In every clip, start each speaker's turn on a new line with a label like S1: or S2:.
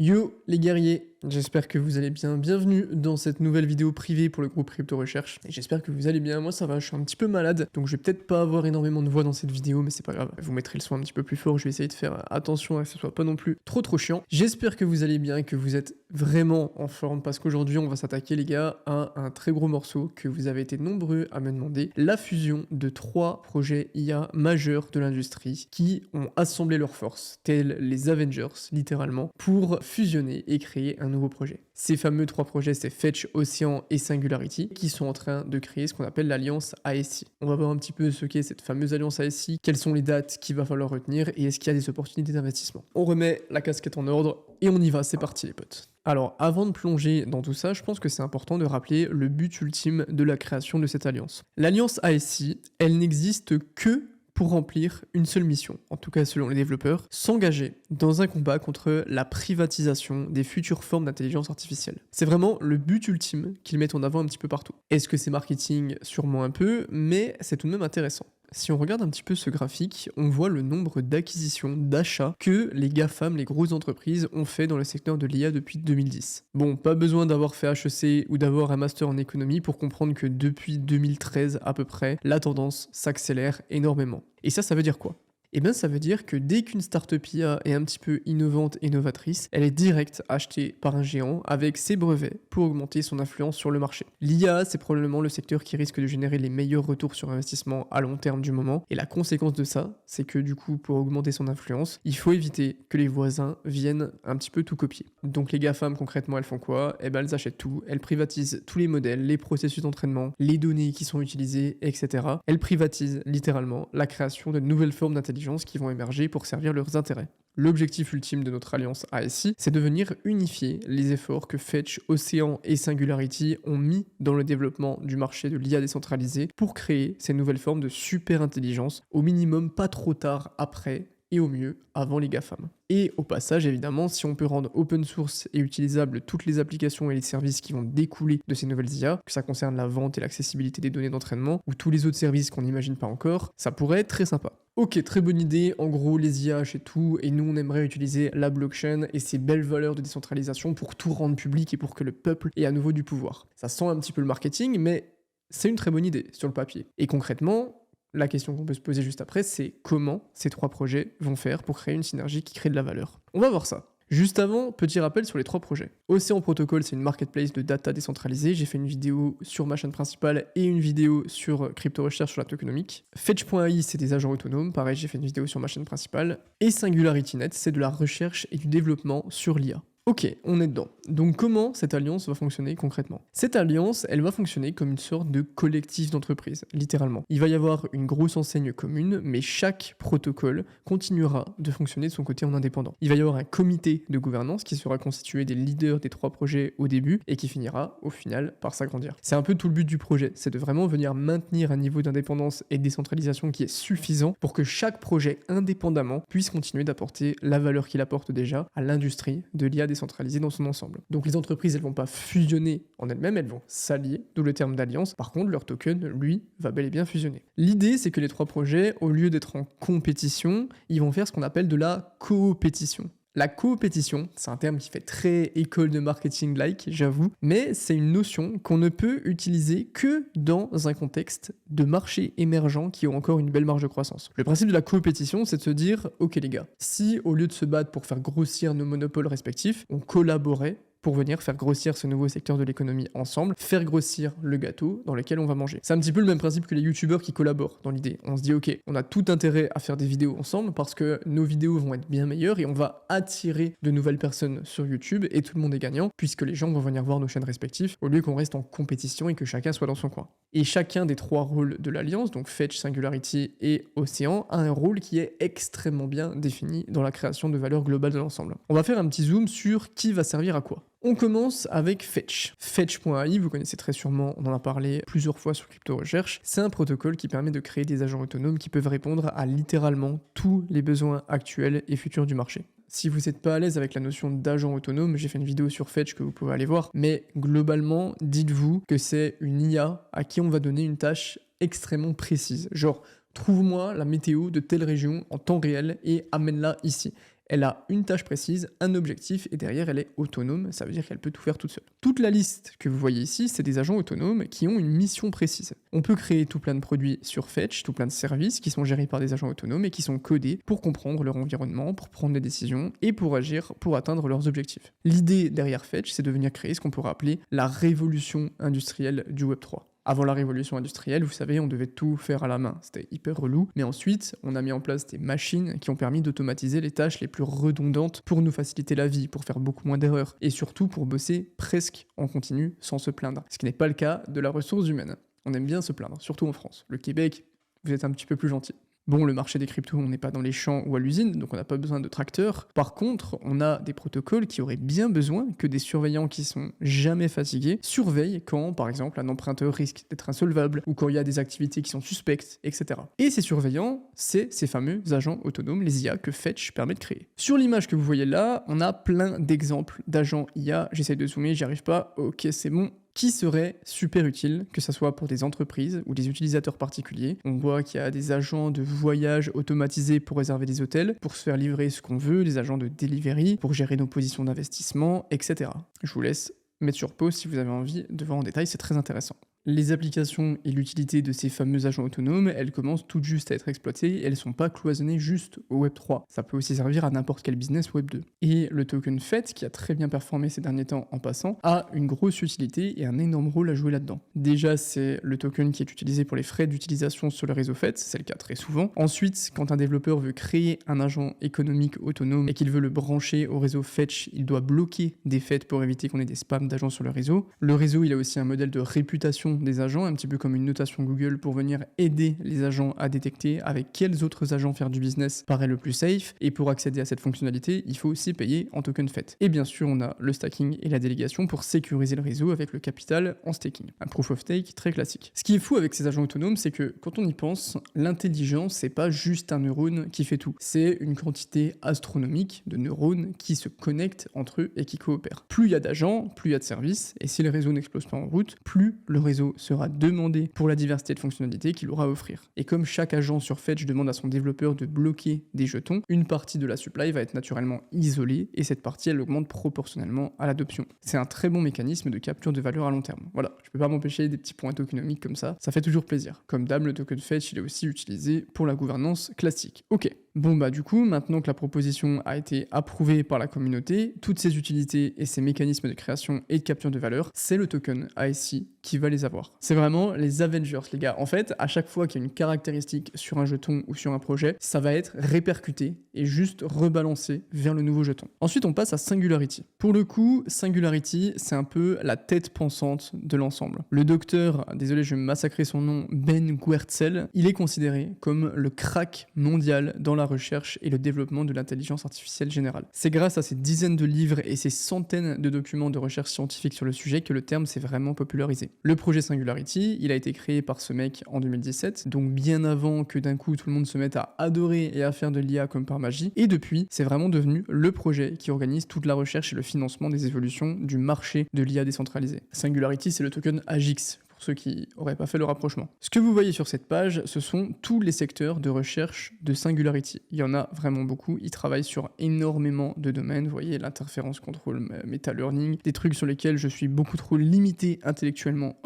S1: Yo les guerriers, j'espère que vous allez bien. Bienvenue dans cette nouvelle vidéo privée pour le groupe Crypto Recherche. Et j'espère que vous allez bien. Moi ça va, je suis un petit peu malade, donc je vais peut-être pas avoir énormément de voix dans cette vidéo, mais c'est pas grave. Vous mettrez le son un petit peu plus fort, je vais essayer de faire attention à ce que ce soit pas non plus trop chiant. J'espère que vous allez bien et que vous êtes vraiment en forme, parce qu'aujourd'hui on va s'attaquer les gars à un très gros morceau que vous avez été nombreux à me demander. La fusion de 3 projets IA majeurs de l'industrie qui ont assemblé leurs forces, tels les Avengers littéralement, pour fusionner et créer un nouveau projet. Ces fameux 3 projets, c'est Fetch, Océan et Singularity, qui sont en train de créer ce qu'on appelle l'alliance ASI. On va voir un petit peu ce qu'est cette fameuse alliance ASI, quelles sont les dates qu'il va falloir retenir et est-ce qu'il y a des opportunités d'investissement. On remet la casquette en ordre et on y va, c'est parti les potes. Alors, avant de plonger dans tout ça, je pense que c'est important de rappeler le but ultime de la création de cette alliance. L'alliance ASI, elle n'existe que pour remplir une seule mission, en tout cas selon les développeurs, s'engager dans un combat contre la privatisation des futures formes d'intelligence artificielle. C'est vraiment le but ultime qu'ils mettent en avant un petit peu partout. Est-ce que c'est marketing? Sûrement un peu, mais c'est tout de même intéressant. Si on regarde un petit peu ce graphique, on voit le nombre d'acquisitions, d'achats que les GAFAM, les grosses entreprises, ont fait dans le secteur de l'IA depuis 2010. Bon, pas besoin d'avoir fait HEC ou d'avoir un master en économie pour comprendre que depuis 2013 à peu près, la tendance s'accélère énormément. Et ça veut dire quoi? Eh bien, ça veut dire que dès qu'une startup IA est un petit peu innovante et novatrice, elle est direct achetée par un géant avec ses brevets pour augmenter son influence sur le marché. L'IA, c'est probablement le secteur qui risque de générer les meilleurs retours sur investissement à long terme du moment. Et la conséquence de ça, c'est que du coup, pour augmenter son influence, il faut éviter que les voisins viennent un petit peu tout copier. Donc les GAFAM, concrètement, elles font quoi? Eh ben, elles achètent tout, elles privatisent tous les modèles, les processus d'entraînement, les données qui sont utilisées, etc. Elles privatisent littéralement la création de nouvelles formes d'intelligence qui vont émerger pour servir leurs intérêts. L'objectif ultime de notre alliance ASI, c'est de venir unifier les efforts que Fetch, Océan et Singularity ont mis dans le développement du marché de l'IA décentralisée pour créer ces nouvelles formes de super intelligence, au minimum pas trop tard après, et au mieux avant les GAFAM. Et au passage, évidemment, si on peut rendre open source et utilisable toutes les applications et les services qui vont découler de ces nouvelles IA, que ça concerne la vente et l'accessibilité des données d'entraînement, ou tous les autres services qu'on n'imagine pas encore, ça pourrait être très sympa. Ok, très bonne idée, en gros les IA achètent tout, et nous on aimerait utiliser la blockchain et ses belles valeurs de décentralisation pour tout rendre public et pour que le peuple ait à nouveau du pouvoir. Ça sent un petit peu le marketing, mais c'est une très bonne idée sur le papier. Et concrètement, la question qu'on peut se poser juste après, c'est comment ces 3 projets vont faire pour créer une synergie qui crée de la valeur. On va voir ça. Juste avant, petit rappel sur les 3 projets. Océan Protocol, c'est une marketplace de data décentralisée. J'ai fait une vidéo sur ma chaîne principale et une vidéo sur Crypto Recherche sur la tokenomics. Fetch.ai, c'est des agents autonomes. Pareil, j'ai fait une vidéo sur ma chaîne principale. Et SingularityNet, c'est de la recherche et du développement sur l'IA. Ok, on est dedans. Donc comment cette alliance va fonctionner concrètement? Cette alliance, elle va fonctionner comme une sorte de collectif d'entreprises, littéralement. Il va y avoir une grosse enseigne commune, mais chaque protocole continuera de fonctionner de son côté en indépendant. Il va y avoir un comité de gouvernance qui sera constitué des leaders des 3 projets au début et qui finira au final par s'agrandir. C'est un peu tout le but du projet, c'est de vraiment venir maintenir un niveau d'indépendance et de décentralisation qui est suffisant pour que chaque projet indépendamment puisse continuer d'apporter la valeur qu'il apporte déjà à l'industrie de l'IA décentralisée dans son ensemble. Donc les entreprises, elles vont pas fusionner en elles-mêmes, elles vont s'allier, d'où le terme d'alliance. Par contre, leur token, lui, va bel et bien fusionner. L'idée, c'est que les 3 projets, au lieu d'être en compétition, ils vont faire ce qu'on appelle de la coopétition. La coopétition, c'est un terme qui fait très école de marketing-like, j'avoue, mais c'est une notion qu'on ne peut utiliser que dans un contexte de marché émergent qui ont encore une belle marge de croissance. Le principe de la coopétition, c'est de se dire, ok les gars, si au lieu de se battre pour faire grossir nos monopoles respectifs, on collaborait pour venir faire grossir ce nouveau secteur de l'économie ensemble, faire grossir le gâteau dans lequel on va manger. C'est un petit peu le même principe que les youtubeurs qui collaborent dans l'idée. On se dit ok, on a tout intérêt à faire des vidéos ensemble parce que nos vidéos vont être bien meilleures et on va attirer de nouvelles personnes sur YouTube et tout le monde est gagnant puisque les gens vont venir voir nos chaînes respectives au lieu qu'on reste en compétition et que chacun soit dans son coin. Et chacun des 3 rôles de l'alliance, donc Fetch, Singularity et Océan, a un rôle qui est extrêmement bien défini dans la création de valeur globale de l'ensemble. On va faire un petit zoom sur qui va servir à quoi. On commence avec Fetch. Fetch.ai, vous connaissez très sûrement, on en a parlé plusieurs fois sur Crypto Recherche, c'est un protocole qui permet de créer des agents autonomes qui peuvent répondre à littéralement tous les besoins actuels et futurs du marché. Si vous n'êtes pas à l'aise avec la notion d'agent autonome, j'ai fait une vidéo sur Fetch que vous pouvez aller voir, mais globalement, dites-vous que c'est une IA à qui on va donner une tâche extrêmement précise. Genre, trouve-moi la météo de telle région en temps réel et amène-la ici. Elle a une tâche précise, un objectif, et derrière, elle est autonome, ça veut dire qu'elle peut tout faire toute seule. Toute la liste que vous voyez ici, c'est des agents autonomes qui ont une mission précise. On peut créer tout plein de produits sur Fetch, tout plein de services qui sont gérés par des agents autonomes et qui sont codés pour comprendre leur environnement, pour prendre des décisions et pour agir pour atteindre leurs objectifs. L'idée derrière Fetch, c'est de venir créer ce qu'on pourrait appeler la révolution industrielle du Web3. Avant la révolution industrielle, vous savez, on devait tout faire à la main. C'était hyper relou. Mais ensuite, on a mis en place des machines qui ont permis d'automatiser les tâches les plus redondantes pour nous faciliter la vie, pour faire beaucoup moins d'erreurs. Et surtout pour bosser presque en continu sans se plaindre. Ce qui n'est pas le cas de la ressource humaine. On aime bien se plaindre, surtout en France. Le Québec, vous êtes un petit peu plus gentil. Bon, le marché des cryptos, on n'est pas dans les champs ou à l'usine, donc on n'a pas besoin de tracteurs. Par contre, on a des protocoles qui auraient bien besoin que des surveillants qui sont jamais fatigués surveillent quand, par exemple, un emprunteur risque d'être insolvable ou quand il y a des activités qui sont suspectes, etc. Et ces surveillants, c'est ces fameux agents autonomes, les IA, que Fetch permet de créer. Sur l'image que vous voyez là, on a plein d'exemples d'agents IA. J'essaye de zoomer, j'y arrive pas. Ok, c'est bon. Qui serait super utile, que ce soit pour des entreprises ou des utilisateurs particuliers. On voit qu'il y a des agents de voyage automatisés pour réserver des hôtels, pour se faire livrer ce qu'on veut, des agents de delivery, pour gérer nos positions d'investissement, etc. Je vous laisse mettre sur pause si vous avez envie de voir en détail, c'est très intéressant. Les applications et l'utilité de ces fameux agents autonomes, elles commencent toutes juste à être exploitées et elles ne sont pas cloisonnées juste au Web3. Ça peut aussi servir à n'importe quel business Web2. Et le token FET, qui a très bien performé ces derniers temps en passant, a une grosse utilité et un énorme rôle à jouer là-dedans. Déjà, c'est le token qui est utilisé pour les frais d'utilisation sur le réseau FET, c'est le cas très souvent. Ensuite, quand un développeur veut créer un agent économique autonome et qu'il veut le brancher au réseau Fetch, il doit bloquer des FET pour éviter qu'on ait des spams d'agents sur le réseau. Le réseau, il a aussi un modèle de réputation des agents, un petit peu comme une notation Google pour venir aider les agents à détecter avec quels autres agents faire du business paraît le plus safe, et pour accéder à cette fonctionnalité, il faut aussi payer en token FET. Et bien sûr, on a le stacking et la délégation pour sécuriser le réseau avec le capital en staking. Un proof of stake très classique. Ce qui est fou avec ces agents autonomes, c'est que quand on y pense, l'intelligence, c'est pas juste un neurone qui fait tout. C'est une quantité astronomique de neurones qui se connectent entre eux et qui coopèrent. Plus il y a d'agents, plus il y a de services, et si le réseau n'explose pas en route, plus le réseau sera demandé pour la diversité de fonctionnalités qu'il aura à offrir. Et comme chaque agent sur Fetch demande à son développeur de bloquer des jetons, une partie de la supply va être naturellement isolée et cette partie elle augmente proportionnellement à l'adoption. C'est un très bon mécanisme de capture de valeur à long terme. Voilà, je peux pas m'empêcher des petits points tokenomiques comme ça fait toujours plaisir. Comme d'hab, le token Fetch il est aussi utilisé pour la gouvernance classique. Ok. Bon bah du coup, maintenant que la proposition a été approuvée par la communauté, toutes ces utilités et ces mécanismes de création et de capture de valeur, c'est le token ASI qui va les avoir. C'est vraiment les Avengers les gars. En fait, à chaque fois qu'il y a une caractéristique sur un jeton ou sur un projet, ça va être répercuté et juste rebalancé vers le nouveau jeton. Ensuite, on passe à Singularity. Pour le coup, Singularity, c'est un peu la tête pensante de l'ensemble. Le docteur, désolé je vais me massacrer son nom, Ben Guertzel, il est considéré comme le crack mondial dans la recherche et le développement de l'intelligence artificielle générale. C'est grâce à ces dizaines de livres et ces centaines de documents de recherche scientifique sur le sujet que le terme s'est vraiment popularisé. Le projet Singularity, il a été créé par ce mec en 2017, donc bien avant que d'un coup tout le monde se mette à adorer et à faire de l'IA comme par magie, et depuis, c'est vraiment devenu le projet qui organise toute la recherche et le financement des évolutions du marché de l'IA décentralisée. Singularity, c'est le token AGIX, ceux qui n'auraient pas fait le rapprochement. Ce que vous voyez sur cette page, ce sont tous les secteurs de recherche de Singularity. Il y en a vraiment beaucoup, ils travaillent sur énormément de domaines, vous voyez, l'interférence contrôle, meta-learning, des trucs sur lesquels je suis beaucoup trop limité intellectuellement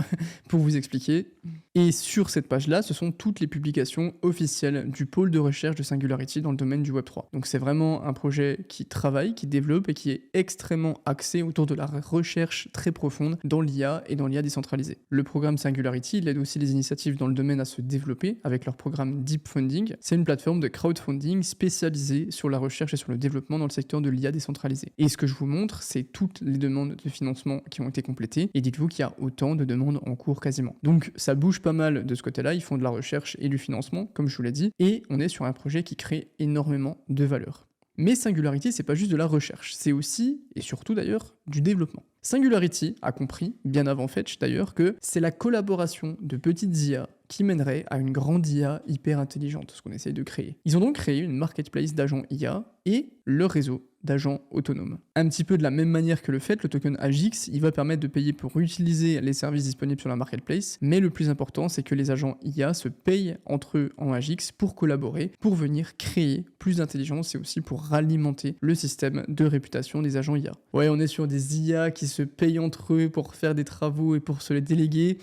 S1: pour vous expliquer. Et sur cette page-là, ce sont toutes les publications officielles du pôle de recherche de Singularity dans le domaine du Web3. Donc c'est vraiment un projet qui travaille, qui développe et qui est extrêmement axé autour de la recherche très profonde dans l'IA et dans l'IA décentralisée. Le programme Singularity, il aide aussi les initiatives dans le domaine à se développer avec leur programme Deep Funding. C'est une plateforme de crowdfunding spécialisée sur la recherche et sur le développement dans le secteur de l'IA décentralisée. Et ce que je vous montre, c'est toutes les demandes de financement qui ont été complétées. Et dites-vous qu'il y a autant de demandes en cours quasiment. Donc ça bouge pas mal de ce côté-là, ils font de la recherche et du financement, comme je vous l'ai dit, et on est sur un projet qui crée énormément de valeur. Mais Singularity, c'est pas juste de la recherche, c'est aussi, et surtout d'ailleurs, du développement. Singularity a compris, bien avant Fetch d'ailleurs, que c'est la collaboration de petites IA qui mènerait à une grande IA hyper intelligente, ce qu'on essaye de créer. Ils ont donc créé une marketplace d'agents IA et le réseau d'agents autonomes. Un petit peu de la même manière que le fait, le token AGIX, il va permettre de payer pour utiliser les services disponibles sur la marketplace, mais le plus important, c'est que les agents IA se payent entre eux en AGIX pour collaborer, pour venir créer plus d'intelligence et aussi pour alimenter le système de réputation des agents IA. Ouais, on est sur des IA qui se payent entre eux pour faire des travaux et pour se les déléguer.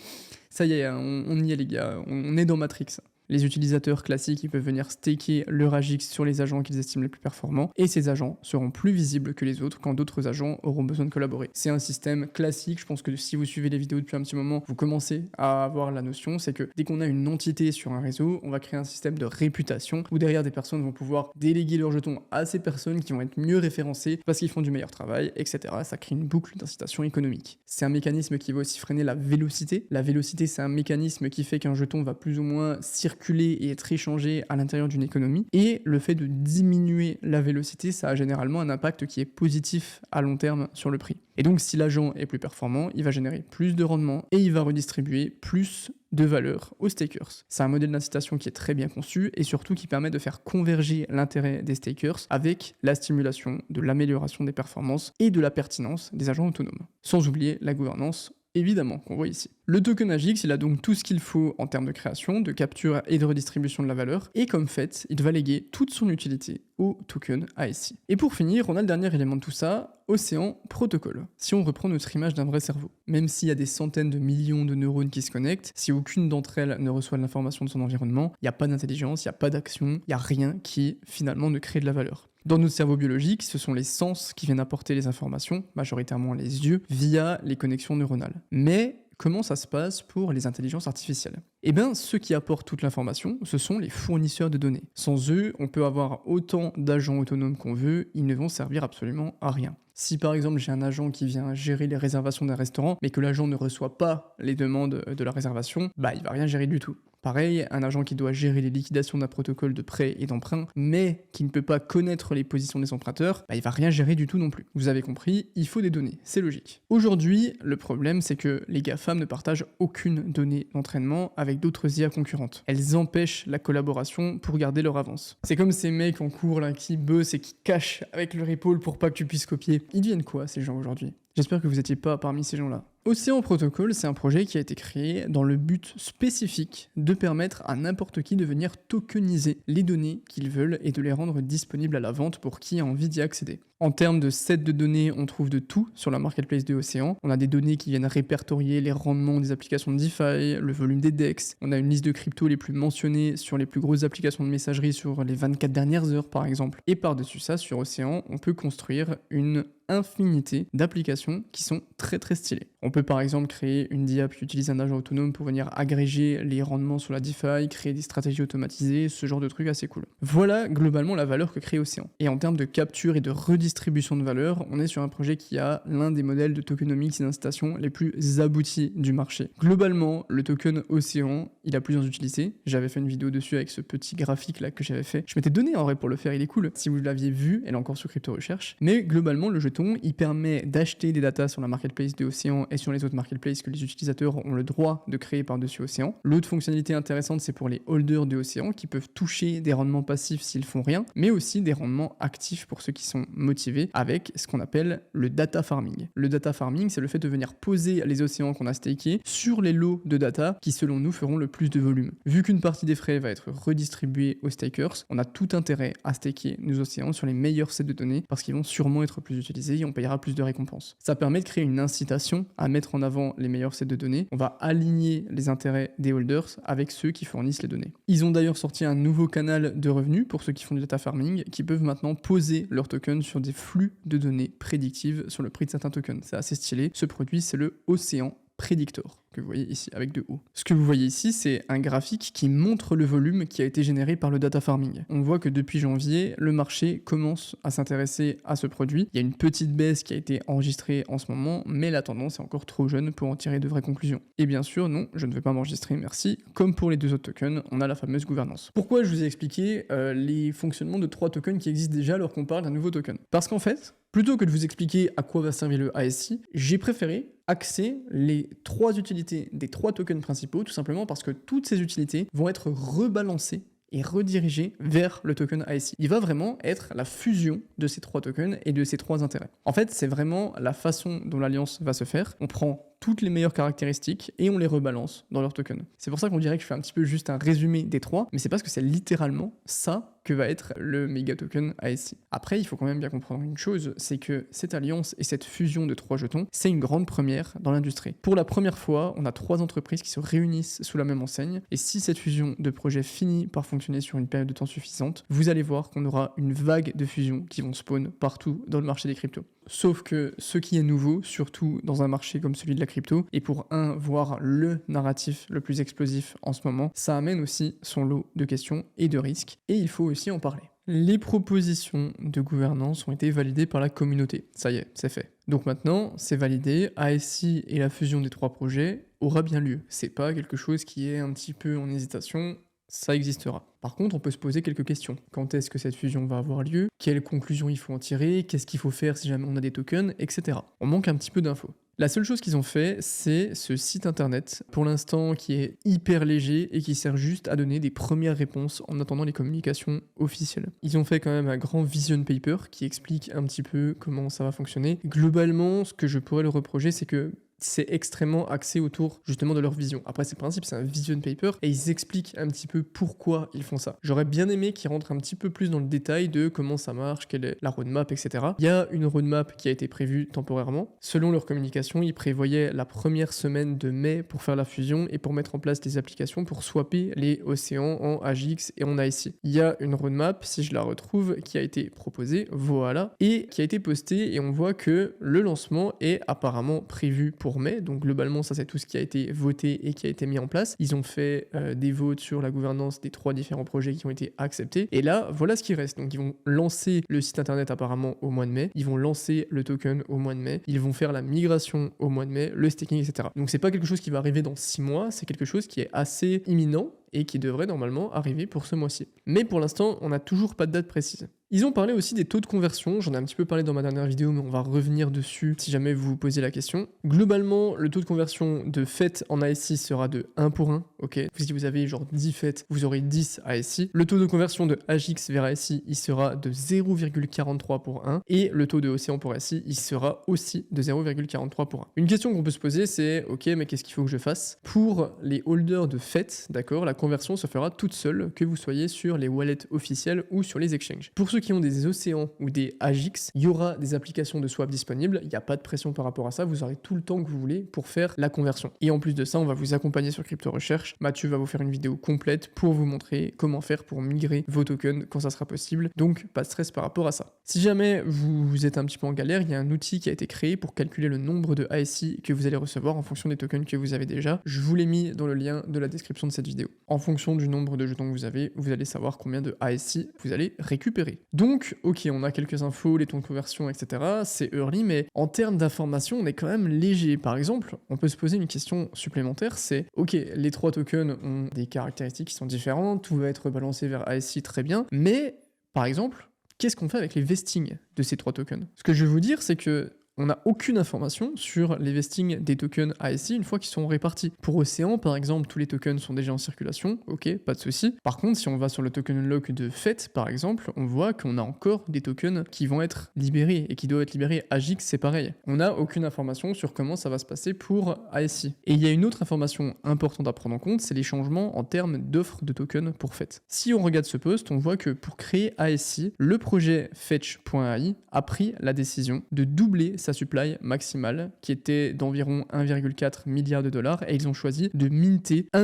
S1: Ça y est, on y est les gars, on est dans Matrix. Les utilisateurs classiques, ils peuvent venir staker leur AGIX sur les agents qu'ils estiment les plus performants, et ces agents seront plus visibles que les autres quand d'autres agents auront besoin de collaborer. C'est un système classique, je pense que si vous suivez les vidéos depuis un petit moment, vous commencez à avoir la notion, c'est que dès qu'on a une entité sur un réseau, on va créer un système de réputation, où derrière des personnes vont pouvoir déléguer leurs jetons à ces personnes qui vont être mieux référencées parce qu'ils font du meilleur travail, etc. Ça crée une boucle d'incitation économique. C'est un mécanisme qui va aussi freiner la vélocité. La vélocité, c'est un mécanisme qui fait qu'un jeton va plus ou moins circuler et être échangé à l'intérieur d'une économie. Et le fait de diminuer la vélocité, ça a généralement un impact qui est positif à long terme sur le prix. Et donc si l'agent est plus performant, il va générer plus de rendement et il va redistribuer plus de valeur aux stakers. C'est un modèle d'incitation qui est très bien conçu et surtout qui permet de faire converger l'intérêt des stakers avec la stimulation de l'amélioration des performances et de la pertinence des agents autonomes. Sans oublier la gouvernance, évidemment, qu'on voit ici. Le token AGIX, il a donc tout ce qu'il faut en termes de création, de capture et de redistribution de la valeur, et comme fait, il va léguer toute son utilité au token ASI. Et pour finir, on a le dernier élément de tout ça, Océan Protocol. Si on reprend notre image d'un vrai cerveau, même s'il y a des centaines de millions de neurones qui se connectent, si aucune d'entre elles ne reçoit l'information de son environnement, il n'y a pas d'intelligence, il n'y a pas d'action, il n'y a rien qui finalement ne crée de la valeur. Dans notre cerveau biologique, ce sont les sens qui viennent apporter les informations, majoritairement les yeux, via les connexions neuronales. Mais comment ça se passe pour les intelligences artificielles? Eh bien, ceux qui apportent toute l'information, ce sont les fournisseurs de données. Sans eux, on peut avoir autant d'agents autonomes qu'on veut, ils ne vont servir absolument à rien. Si par exemple j'ai un agent qui vient gérer les réservations d'un restaurant, mais que l'agent ne reçoit pas les demandes de la réservation, bah il va rien gérer du tout. Pareil, un agent qui doit gérer les liquidations d'un protocole de prêt et d'emprunt, mais qui ne peut pas connaître les positions des emprunteurs, bah il va rien gérer du tout non plus. Vous avez compris, il faut des données, c'est logique. Aujourd'hui, le problème c'est que les GAFAM ne partagent aucune donnée d'entraînement avec d'autres IA concurrentes. Elles empêchent la collaboration pour garder leur avance. C'est comme ces mecs en cours là qui bossent et qui cachent avec leur épaule pour pas que tu puisses copier. Ils deviennent quoi ces gens aujourd'hui? J'espère que vous n'étiez pas parmi ces gens-là. Océan Protocol, c'est un projet qui a été créé dans le but spécifique de permettre à n'importe qui de venir tokeniser les données qu'ils veulent et de les rendre disponibles à la vente pour qui a envie d'y accéder. En termes de set de données, on trouve de tout sur la marketplace de Océan. On a des données qui viennent répertorier les rendements des applications de DeFi, le volume des DEX. On a une liste de cryptos les plus mentionnées sur les plus grosses applications de messagerie sur les 24 dernières heures par exemple. Et par-dessus ça, sur Océan, on peut construire une infinité d'applications qui sont très très stylées. On peut par exemple créer une DIA puis utiliser un agent autonome pour venir agréger les rendements sur la DeFi, créer des stratégies automatisées, ce genre de trucs assez cool. Voilà globalement la valeur que crée Océan. Et en termes de capture et de redistribution de valeur, on est sur un projet qui a l'un des modèles de tokenomics et d'incitation les plus aboutis du marché. Globalement, le token Océan, il a plusieurs utilités. J'avais fait une vidéo dessus avec ce petit graphique là que j'avais fait. Je m'étais donné en vrai pour le faire, il est cool. Si vous l'aviez vu, elle est encore sur Crypto Recherche. Mais globalement, le jeton, il permet d'acheter des datas sur la marketplace de Océan et sur les autres marketplaces que les utilisateurs ont le droit de créer par-dessus Océan. L'autre fonctionnalité intéressante, c'est pour les holders de Océan qui peuvent toucher des rendements passifs s'ils font rien, mais aussi des rendements actifs pour ceux qui sont motivés avec ce qu'on appelle le data farming. Le data farming, c'est le fait de venir poser les océans qu'on a stakés sur les lots de data qui, selon nous, feront le plus de volume. Vu qu'une partie des frais va être redistribuée aux stakers, on a tout intérêt à staker nos océans sur les meilleurs sets de données parce qu'ils vont sûrement être plus utilisés et on payera plus de récompenses. Ça permet de créer une incitation à mettre en avant les meilleurs sets de données. On va aligner les intérêts des holders avec ceux qui fournissent les données. Ils ont d'ailleurs sorti un nouveau canal de revenus pour ceux qui font du data farming qui peuvent maintenant poser leurs tokens sur des flux de données prédictives sur le prix de certains tokens. C'est assez stylé. Ce produit, c'est le Océan Predictor, que vous voyez ici avec de haut. Ce que vous voyez ici, c'est un graphique qui montre le volume qui a été généré par le data farming. On voit que depuis janvier, le marché commence à s'intéresser à ce produit. Il y a une petite baisse qui a été enregistrée en ce moment, mais la tendance est encore trop jeune pour en tirer de vraies conclusions. Et bien sûr, non, je ne vais pas m'enregistrer, merci. Comme pour les deux autres tokens, on a la fameuse gouvernance. Pourquoi je vous ai expliqué les fonctionnements de 3 tokens qui existent déjà alors qu'on parle d'un nouveau token? Parce qu'en fait, Plutôt que de vous expliquer à quoi va servir le ASI, j'ai préféré axer les 3 utilités des 3 tokens principaux, tout simplement parce que toutes ces utilités vont être rebalancées et redirigé vers le token ASI. Il va vraiment être la fusion de ces 3 tokens et de ces 3 intérêts. En fait, c'est vraiment la façon dont l'alliance va se faire. On prend toutes les meilleures caractéristiques et on les rebalance dans leur token. C'est pour ça qu'on dirait que je fais un petit peu juste un résumé des 3, mais c'est parce que c'est littéralement ça que va être le méga token ASI. Après, il faut quand même bien comprendre une chose, c'est que cette alliance et cette fusion de 3 jetons, c'est une grande première dans l'industrie. Pour la première fois, on a 3 entreprises qui se réunissent sous la même enseigne, et si cette fusion de projets finit par fonctionner sur une période de temps suffisante, vous allez voir qu'on aura une vague de fusions qui vont spawn partout dans le marché des cryptos. Sauf que ce qui est nouveau, surtout dans un marché comme celui de la crypto, et pour voire le narratif le plus explosif en ce moment, ça amène aussi son lot de questions et de risques, et il faut aussi en parler. Les propositions de gouvernance ont été validées par la communauté. Ça y est, c'est fait. Donc maintenant, c'est validé, ASI et la fusion des 3 projets aura bien lieu. C'est pas quelque chose qui est un petit peu en hésitation, ça existera. Par contre, on peut se poser quelques questions. Quand est-ce que cette fusion va avoir lieu? Quelles conclusions il faut en tirer? Qu'est-ce qu'il faut faire si jamais on a des tokens? Etc. On manque un petit peu d'infos. La seule chose qu'ils ont fait, c'est ce site internet, pour l'instant qui est hyper léger et qui sert juste à donner des premières réponses en attendant les communications officielles. Ils ont fait quand même un grand vision paper qui explique un petit peu comment ça va fonctionner. Globalement, ce que je pourrais leur reprocher, c'est que c'est extrêmement axé autour justement de leur vision. Après, c'est le principe, c'est un vision paper et ils expliquent un petit peu pourquoi ils font ça. J'aurais bien aimé qu'ils rentrent un petit peu plus dans le détail de comment ça marche, quelle est la roadmap, etc. Il y a une roadmap qui a été prévue temporairement. Selon leur communication, ils prévoyaient la première semaine de mai pour faire la fusion et pour mettre en place des applications pour swapper les océans en AGX et en ASI. Il y a une roadmap, si je la retrouve, qui a été proposée, voilà, et qui a été postée et on voit que le lancement est apparemment prévu pour mai, donc globalement ça c'est tout ce qui a été voté et qui a été mis en place. Ils ont fait des votes sur la gouvernance des 3 différents projets qui ont été acceptés, et là voilà ce qui reste. Donc ils vont lancer le site internet apparemment au mois de mai, ils vont lancer le token au mois de mai, ils vont faire la migration au mois de mai, le staking, etc. Donc c'est pas quelque chose qui va arriver dans 6 mois, c'est quelque chose qui est assez imminent et qui devrait normalement arriver pour ce mois-ci. Mais pour l'instant, on n'a toujours pas de date précise. Ils ont parlé aussi des taux de conversion, j'en ai un petit peu parlé dans ma dernière vidéo, mais on va revenir dessus si jamais vous vous posez la question. Globalement, le taux de conversion de FET en ASI sera de 1 pour 1, ok. Si vous avez genre 10 FET, vous aurez 10 ASI. Le taux de conversion de AGX vers ASI, il sera de 0,43 pour 1, et le taux de Océan pour ASI, il sera aussi de 0,43 pour 1. Une question qu'on peut se poser, c'est, ok, mais qu'est-ce qu'il faut que je fasse? Pour les holders de FET, d'accord, la conversion se fera toute seule, que vous soyez sur les wallets officiels ou sur les exchanges. Pour ceux qui ont des océans ou des AGX, il y aura des applications de swap disponibles, il n'y a pas de pression par rapport à ça, vous aurez tout le temps que vous voulez pour faire la conversion. Et en plus de ça, on va vous accompagner sur Crypto Recherche. Mathieu va vous faire une vidéo complète pour vous montrer comment faire pour migrer vos tokens quand ça sera possible, donc pas de stress par rapport à ça. Si jamais vous êtes un petit peu en galère, il y a un outil qui a été créé pour calculer le nombre de ASI que vous allez recevoir en fonction des tokens que vous avez déjà. Je vous l'ai mis dans le lien de la description de cette vidéo. En fonction du nombre de jetons que vous avez, vous allez savoir combien de ASI vous allez récupérer. Donc, ok, on a quelques infos, les taux de conversion, etc. C'est early, mais en termes d'information, on est quand même léger. Par exemple, on peut se poser une question supplémentaire, c'est, ok, les 3 tokens ont des caractéristiques qui sont différentes, tout va être balancé vers ASI, très bien, mais, par exemple, qu'est-ce qu'on fait avec les vestings de ces 3 tokens? Ce que je veux vous dire, c'est que on n'a aucune information sur les vestings des tokens ASI une fois qu'ils sont répartis. Pour Océan, par exemple, tous les tokens sont déjà en circulation, ok, pas de souci. Par contre, si on va sur le token unlock de FET, par exemple, on voit qu'on a encore des tokens qui vont être libérés et qui doivent être libérés. AGX, c'est pareil. On n'a aucune information sur comment ça va se passer pour ASI. Et il y a une autre information importante à prendre en compte, c'est les changements en termes d'offres de tokens pour FET. Si on regarde ce post, on voit que pour créer ASI, le projet Fetch.ai a pris la décision de doubler sa supply maximale qui était d'environ 1,4 milliard de dollars et ils ont choisi de minter 1,5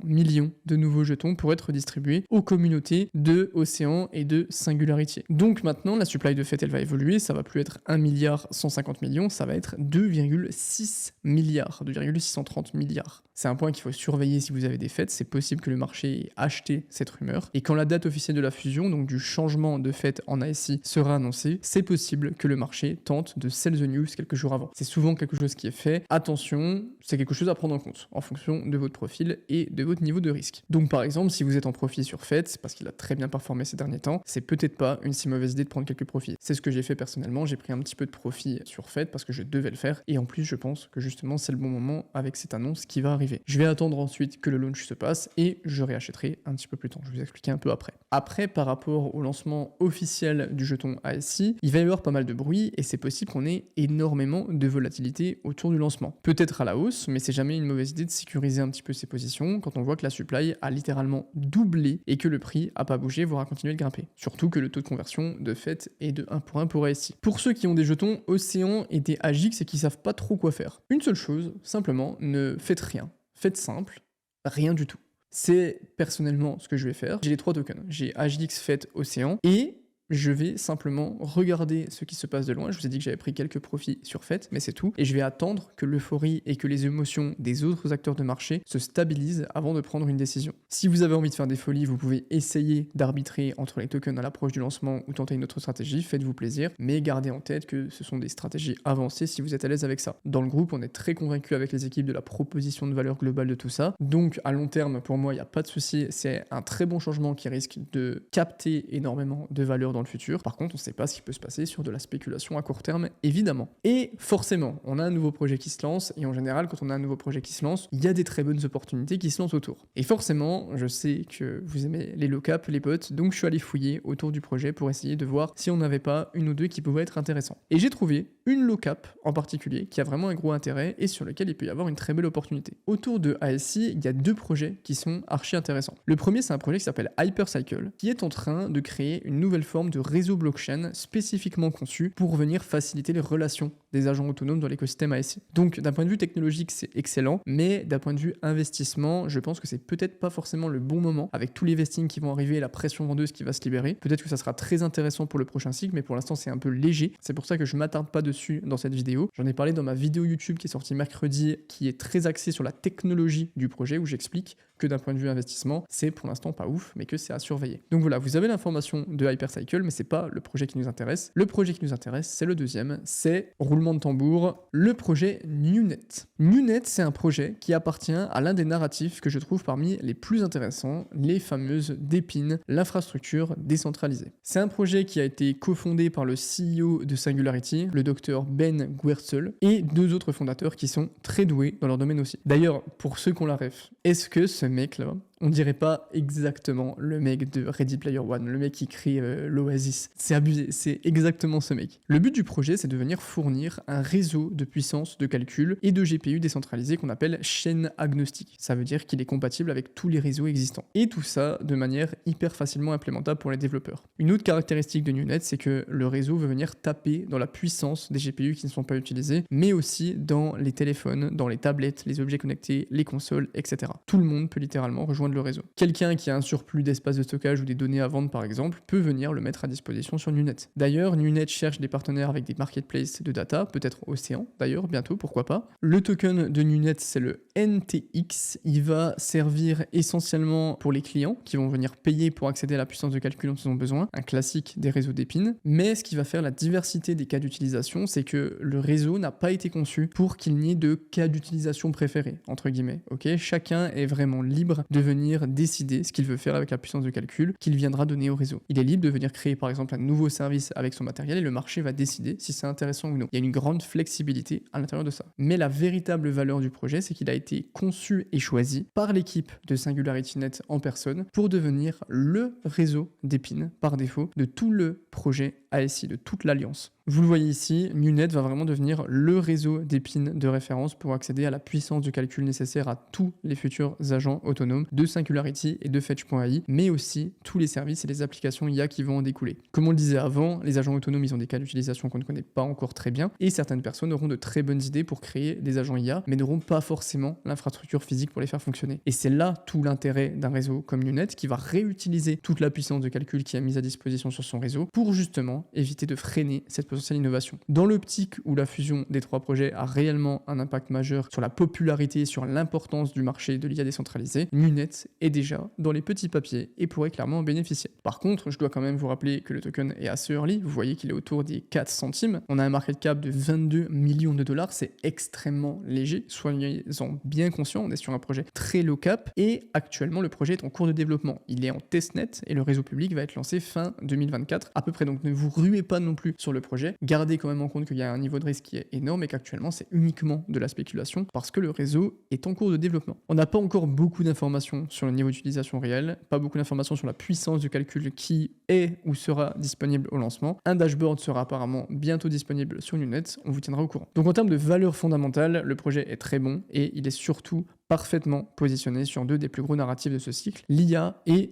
S1: milliard de nouveaux jetons pour être distribués aux communautés de Océan et de Singularity. Donc maintenant la supply de FET elle va évoluer, ça va plus être 1,150 milliard, ça va être 2,6 milliards, 2,630 milliards. C'est un point qu'il faut surveiller si vous avez des FET, c'est possible que le marché ait acheté cette rumeur. Et quand la date officielle de la fusion, donc du changement de FET en ASI, sera annoncée, c'est possible que le marché tente de sell the news quelques jours avant. C'est souvent quelque chose qui est fait. Attention, c'est quelque chose à prendre en compte en fonction de votre profil et de votre niveau de risque. Donc par exemple, si vous êtes en profit sur FET, c'est parce qu'il a très bien performé ces derniers temps, c'est peut-être pas une si mauvaise idée de prendre quelques profits. C'est ce que j'ai fait personnellement, j'ai pris un petit peu de profit sur FET parce que je devais le faire et en plus je pense que justement c'est le bon moment avec cette annonce qui va arriver. Je vais attendre ensuite que le launch se passe et je réachèterai un petit peu plus tard. Je vais vous expliquer un peu après. Après, par rapport au lancement officiel du jeton ASI, il va y avoir pas mal de bruit et c'est possible qu'on ait énormément de volatilité autour du lancement. Peut-être à la hausse, mais c'est jamais une mauvaise idée de sécuriser un petit peu ses positions quand on voit que la supply a littéralement doublé et que le prix a pas bougé, voire a continué de grimper. Surtout que le taux de conversion de fait est de 1 pour 1 pour ASI. Pour ceux qui ont des jetons Océan et des AGX et qui savent pas trop quoi faire, une seule chose, simplement, ne faites rien. Faites simple, rien du tout. C'est personnellement ce que je vais faire. J'ai les 3 tokens. J'ai AGX, FET, Océan et je vais simplement regarder ce qui se passe de loin. Je vous ai dit que j'avais pris quelques profits sur FET, mais c'est tout. Et je vais attendre que l'euphorie et que les émotions des autres acteurs de marché se stabilisent avant de prendre une décision. Si vous avez envie de faire des folies, vous pouvez essayer d'arbitrer entre les tokens à l'approche du lancement ou tenter une autre stratégie, faites-vous plaisir, mais gardez en tête que ce sont des stratégies avancées si vous êtes à l'aise avec ça. Dans le groupe, on est très convaincus avec les équipes de la proposition de valeur globale de tout ça. Donc à long terme, pour moi, il n'y a pas de souci. C'est un très bon changement qui risque de capter énormément de valeur dans le futur. Par contre, on ne sait pas ce qui peut se passer sur de la spéculation à court terme, évidemment. Et forcément, on a un nouveau projet qui se lance, et en général, quand on a un nouveau projet qui se lance, il y a des très bonnes opportunités qui se lancent autour. Et forcément, je sais que vous aimez les low-cap, les potes, donc je suis allé fouiller autour du projet pour essayer de voir si on n'avait pas une ou deux qui pouvaient être intéressants. Et j'ai trouvé une low-cap en particulier qui a vraiment un gros intérêt et sur lequel il peut y avoir une très belle opportunité. Autour de ASI, il y a 2 projets qui sont archi intéressants. Le premier, c'est un projet qui s'appelle Hypercycle, qui est en train de créer une nouvelle forme de réseau blockchain spécifiquement conçu pour venir faciliter les relations des agents autonomes dans l'écosystème ASI. Donc d'un point de vue technologique, c'est excellent, mais d'un point de vue investissement, je pense que c'est peut-être pas forcément le bon moment avec tous les vestings qui vont arriver et la pression vendeuse qui va se libérer. Peut-être que ça sera très intéressant pour le prochain cycle, mais pour l'instant c'est un peu léger. C'est pour ça que je m'attarde pas dessus dans cette vidéo. J'en ai parlé dans ma vidéo YouTube qui est sortie mercredi, qui est très axée sur la technologie du projet, où j'explique que d'un point de vue investissement, c'est pour l'instant pas ouf, mais que c'est à surveiller. Donc voilà, vous avez l'information de Hypercycle, mais c'est pas le projet qui nous intéresse. Le projet qui nous intéresse, c'est le deuxième, c'est, roulement de tambour, le projet NewNet. NewNet, c'est un projet qui appartient à l'un des narratifs que je trouve parmi les plus intéressants, les fameuses DePIN, l'infrastructure décentralisée. C'est un projet qui a été cofondé par le CEO de Singularity, le docteur Ben Guertsel, et 2 autres fondateurs qui sont très doués dans leur domaine aussi. D'ailleurs, pour ceux qui ont la ref, est-ce que ce mec-là, on dirait pas exactement le mec de Ready Player One, le mec qui crée l'Oasis. C'est abusé, c'est exactement ce mec. Le but du projet, c'est de venir fournir un réseau de puissance de calcul et de GPU décentralisé qu'on appelle chaîne agnostique. Ça veut dire qu'il est compatible avec tous les réseaux existants. Et tout ça de manière hyper facilement implémentable pour les développeurs. Une autre caractéristique de NewNet, c'est que le réseau veut venir taper dans la puissance des GPU qui ne sont pas utilisés, mais aussi dans les téléphones, dans les tablettes, les objets connectés, les consoles, etc. Tout le monde peut littéralement rejoindre le réseau. Quelqu'un qui a un surplus d'espace de stockage ou des données à vendre par exemple peut venir le mettre à disposition sur NewNet. D'ailleurs, NewNet cherche des partenaires avec des marketplaces de data, peut-être Océan d'ailleurs, bientôt, pourquoi pas. Le token de NewNet, c'est le NTX. Il va servir essentiellement pour les clients qui vont venir payer pour accéder à la puissance de calcul dont ils ont besoin, un classique des réseaux d'épines. Mais ce qui va faire la diversité des cas d'utilisation, c'est que le réseau n'a pas été conçu pour qu'il n'y ait de cas d'utilisation préférés, entre guillemets. Ok, chacun est vraiment libre de venir décider ce qu'il veut faire avec la puissance de calcul qu'il viendra donner au réseau. Il est libre de venir créer par exemple un nouveau service avec son matériel et le marché va décider si c'est intéressant ou non. Il y a une grande flexibilité à l'intérieur de ça. Mais la véritable valeur du projet, c'est qu'il a été conçu et choisi par l'équipe de SingularityNet en personne pour devenir le réseau d'épines par défaut de tout le projet ASI, de toute l'alliance. Vous le voyez ici, NewNet va vraiment devenir le réseau d'épines de référence pour accéder à la puissance de calcul nécessaire à tous les futurs agents autonomes de Singularity et de Fetch.ai, mais aussi tous les services et les applications IA qui vont en découler. Comme on le disait avant, les agents autonomes, ils ont des cas d'utilisation qu'on ne connaît pas encore très bien, et certaines personnes auront de très bonnes idées pour créer des agents IA, mais n'auront pas forcément l'infrastructure physique pour les faire fonctionner. Et c'est là tout l'intérêt d'un réseau comme NewNet qui va réutiliser toute la puissance de calcul qui est mise à disposition sur son réseau pour justement vraiment éviter de freiner cette potentielle innovation. Dans l'optique où la fusion des 3 projets a réellement un impact majeur sur la popularité, sur l'importance du marché de l'IA décentralisée, Nunet est déjà dans les petits papiers et pourrait clairement en bénéficier. Par contre, je dois quand même vous rappeler que le token est assez early, vous voyez qu'il est autour des 4 centimes, on a un market cap de 22 millions de dollars, c'est extrêmement léger, soyez-en bien conscients, on est sur un projet très low cap et actuellement le projet est en cours de développement. Il est en testnet et le réseau public va être lancé fin 2024 à peu près, donc ne vous ruez pas non plus sur le projet, gardez quand même en compte qu'il y a un niveau de risque qui est énorme et qu'actuellement c'est uniquement de la spéculation parce que le réseau est en cours de développement. On n'a pas encore beaucoup d'informations sur le niveau d'utilisation réel, pas beaucoup d'informations sur la puissance de calcul qui est ou sera disponible au lancement. Un dashboard sera apparemment bientôt disponible sur Nunet, on vous tiendra au courant. Donc en termes de valeur fondamentale, le projet est très bon et il est surtout parfaitement positionné sur 2 des plus gros narratifs de ce cycle, l'IA et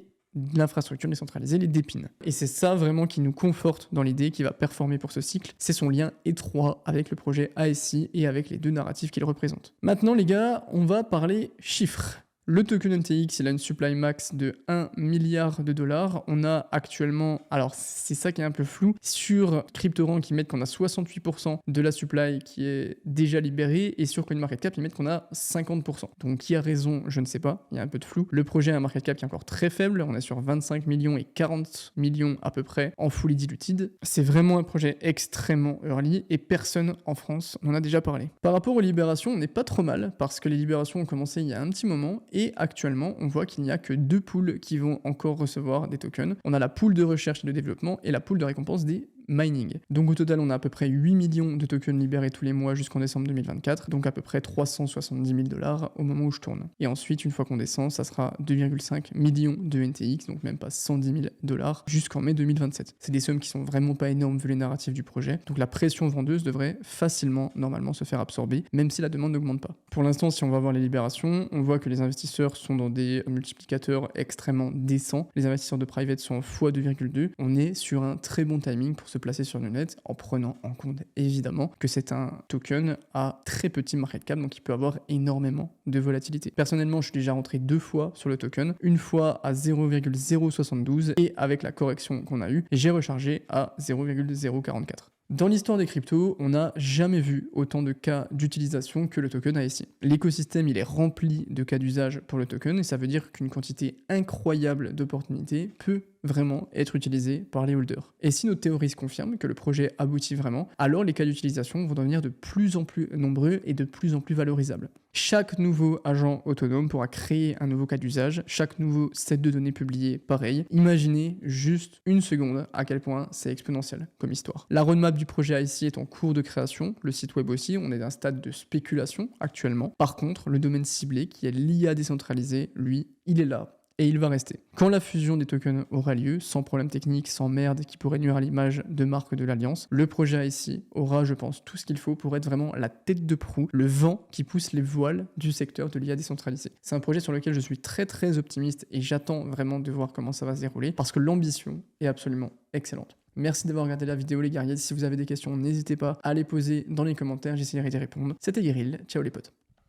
S1: l'infrastructure décentralisée, les DePIN. Et c'est ça vraiment qui nous conforte dans l'idée qu'il va performer pour ce cycle, c'est son lien étroit avec le projet ASI et avec les 2 narratifs qu'il représente. Maintenant les gars, on va parler chiffres. Le token NTX, il a une supply max de 1 milliard de dollars. On a actuellement, alors c'est ça qui est un peu flou, sur CryptoRank, ils mettent qu'on a 68% de la supply qui est déjà libérée, et sur CoinMarketCap, ils mettent qu'on a 50%. Donc qui a raison, je ne sais pas, il y a un peu de flou. Le projet a un market cap qui est encore très faible, on est sur 25 millions et 40 millions à peu près en fully diluted. C'est vraiment un projet extrêmement early, et personne en France n'en a déjà parlé. Par rapport aux libérations, on n'est pas trop mal, parce que les libérations ont commencé il y a un petit moment, et actuellement, on voit qu'il n'y a que 2 pools qui vont encore recevoir des tokens. On a la pool de recherche et de développement et la pool de récompense des mining. Donc au total, on a à peu près 8 millions de tokens libérés tous les mois jusqu'en décembre 2024, donc à peu près 370 000 dollars au moment où je tourne. Et ensuite, une fois qu'on descend, ça sera 2,5 millions de NTX, donc même pas 110 000 dollars jusqu'en mai 2027. C'est des sommes qui sont vraiment pas énormes vu les narratifs du projet, donc la pression vendeuse devrait facilement, normalement, se faire absorber, même si la demande n'augmente pas. Pour l'instant, si on va voir les libérations, on voit que les investisseurs sont dans des multiplicateurs extrêmement décents. Les investisseurs de private sont en x2,2. On est sur un très bon timing pour se placer sur Nunet, en prenant en compte évidemment que c'est un token à très petit market cap, donc il peut avoir énormément de volatilité. Personnellement, je suis déjà rentré 2 fois sur le token, une fois à 0,072 et avec la correction qu'on a eue, j'ai rechargé à 0,044. Dans l'histoire des cryptos, on n'a jamais vu autant de cas d'utilisation que le token ASI. L'écosystème, il est rempli de cas d'usage pour le token, et ça veut dire qu'une quantité incroyable d'opportunités peut vraiment être utilisée par les holders. Et si nos théories se confirment, que le projet aboutit vraiment, alors les cas d'utilisation vont devenir de plus en plus nombreux et de plus en plus valorisables. Chaque nouveau agent autonome pourra créer un nouveau cas d'usage, chaque nouveau set de données publié, pareil. Imaginez juste une seconde à quel point c'est exponentiel comme histoire. La roadmap du projet ici est en cours de création, le site web aussi, on est dans un stade de spéculation actuellement. Par contre, le domaine ciblé, qui est l'IA décentralisée, lui, il est là. Et il va rester. Quand la fusion des tokens aura lieu, sans problème technique, sans merde qui pourrait nuire à l'image de marque de l'Alliance, le projet ici aura, je pense, tout ce qu'il faut pour être vraiment la tête de proue, le vent qui pousse les voiles du secteur de l'IA décentralisée. C'est un projet sur lequel je suis très très optimiste et j'attends vraiment de voir comment ça va se dérouler parce que l'ambition est absolument excellente. Merci d'avoir regardé la vidéo les guerriers, si vous avez des questions, n'hésitez pas à les poser dans les commentaires, j'essaierai d'y répondre. C'était Guerril, ciao les potes.